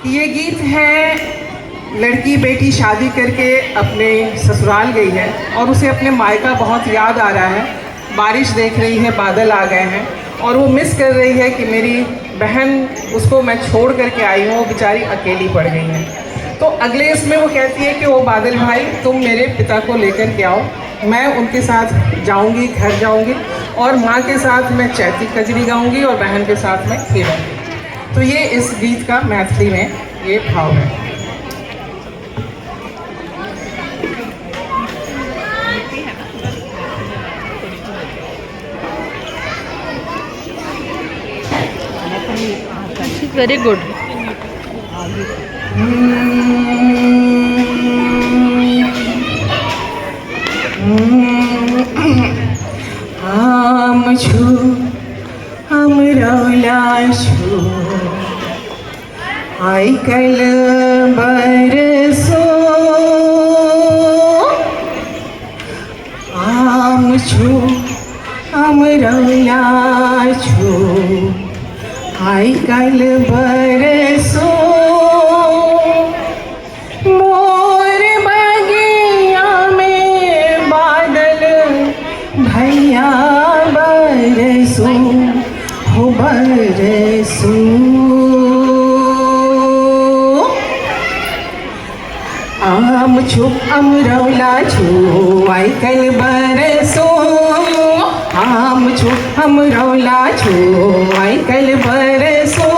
ये गीत है, लड़की बेटी शादी करके अपने ससुराल गई है और उसे अपने मायका बहुत याद आ रहा है। बारिश देख रही है, बादल आ गए हैं और वो मिस कर रही है कि मेरी बहन, उसको मैं छोड़ करके आई हूँ, वो बेचारी अकेली पड़ गई है। तो अगले इसमें वो कहती है कि वो बादल भाई तुम मेरे पिता को लेकर के आओ, मैं उनके साथ जाऊंगी, घर जाऊंगी और माँ के साथ मैं चैती कजरी गाऊंगी और बहन के साथ मैं खेलूँगी। तो ये इस गीत का मैथिली में ये भाव है। Very good. हम छु हम रौला छु आई कल बरसो, हम छु हम रौला छु आई कल बरसो, मोर बगिया में बादल भैया बरसो हो बरसो। आम छु अमरौला छु आई कल बरसो, आम छु अमरौला छु आई कल बरसो,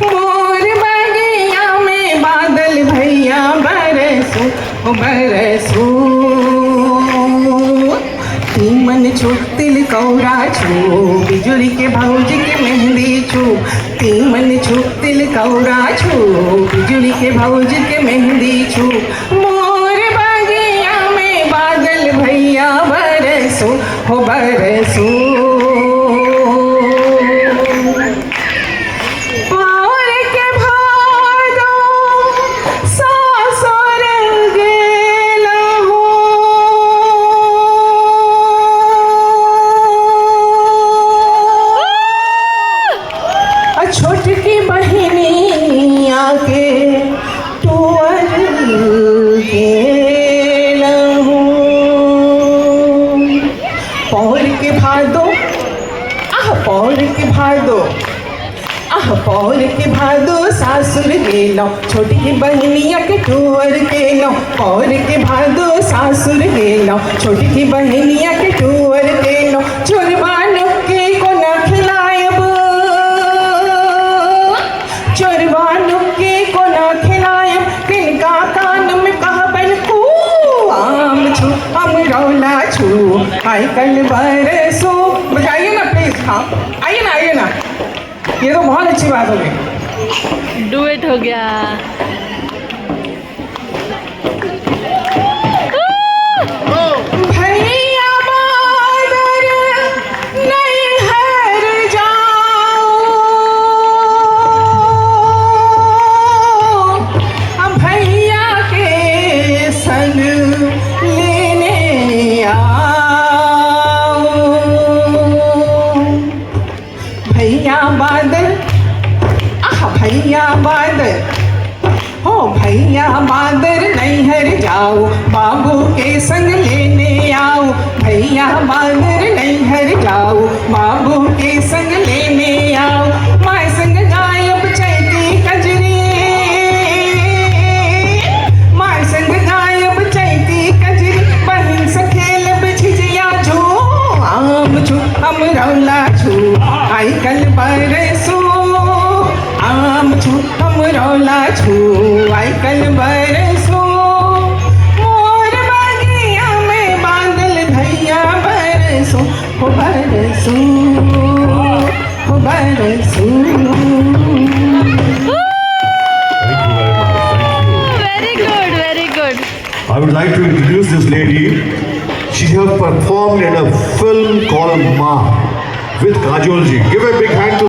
मोर बगिया में बादल भैया बरसो बरसो। तीमन छु तिल कौरा छु बिजुली के भौजी के मेहंदी छु, तीमन छु तिल कौरा छु बिजुली के भौजी के मेहंदी छु, मोर बगिया में बादल भैया बरसो हो बरसो। और के भादो सासुर गेला हो, छोटकी बहिनी आके टूअर गेला हो। पौर के भादो आह पौर के भादो आह पौर के भादो सासुर गेलो, छोटी की बहनिया के टूअर गेलो, पौर के भादो सासुर गेलो, छोटी की बहनिया के टूअर गेलो, चोरबानो के को न खिलायब, चोरबानो के को न खिलायब, तिनका कान में कहबन कू, आम छु अमरौला छु आई कल बरसो। बजाइए ना प्लीज। हाँ आइए ना, आइए ना, ये तो बहुत अच्छी बात हो गई। डुएट हो गया। भैया बादल नैहर जाओ, भैया के संग लेने आओ। भैया बादल आह भैया बादल हो भैया बादल नैहर जाओ, बाबू के संग लेने आओ, भैया बादल नैहर जाओ, बाबू के संग लेने आओ, माय संग गायब चैती कजरी, माय संग गायब चैती कजरी, बहिन से खेलब झिझिया झो, आम छु अमरौला छु आई कल बरसो, आम छु अमरौला छु आई कल बरसो, मोर बगिया में बादल भैया बरसो हो बरसो हो बरसो। Very good, very good. I would like to introduce this lady. She has performed in a film called Ma with Kajol ji. Give a big hand to